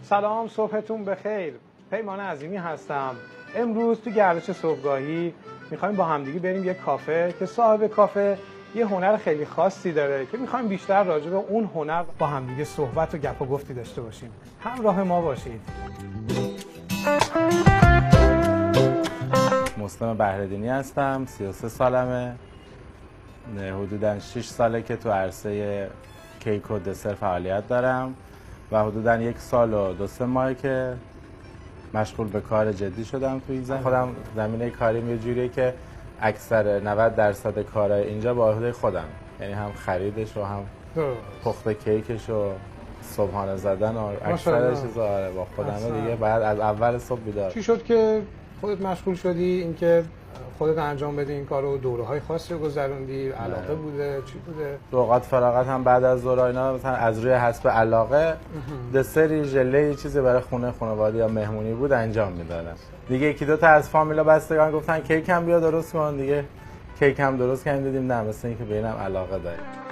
سلام، صبحتون بخیر. پیمان عظیمی هستم. امروز تو گردش صبحگاهی میخوایم با همدیگه بریم یه کافه که صاحب کافه یه هنر خیلی خاصی داره که میخوایم بیشتر راجع به اون هنر با همدیگه صحبت و گپ و گفتی داشته باشیم. همراه ما باشید. مسلم بهردینی هستم، 33 سالمه. حدوداً 6 ساله که تو عرصه کیک و دسر فعالیت دارم و حدوداً 1 سال و 2-3 ماه که مشغول به کار جدی شدم تو این زمینه. خودم زمینه کاریم یه جوریه که اکثر 90% کارهای اینجا با عهده خودم، یعنی هم خریدش و هم پخت کیکش و صبحانه زدن و اکثر چیزا با خودمه دیگه. بعد از اول صبح بیدار. چی شد که خودت مشغول شدی اینکه خودت انجام بدی این کارو؟ دوره‌های خاصی رو گذروندی؟ علاقه بوده؟ چی بوده؟ اوقات فراغت هم بعد از ظهر اینا مثلا از روی حسب علاقه دسری ژله چیزی برای خانواده یا مهمونی بود انجام میدادم. دیگه 1-2 تا از فامیلا بستگان گفتن کیک هم بیا درست کن، دیگه کیک هم درست کردیم. دیدیم نه، مثل اینکه به اینم علاقه داریم.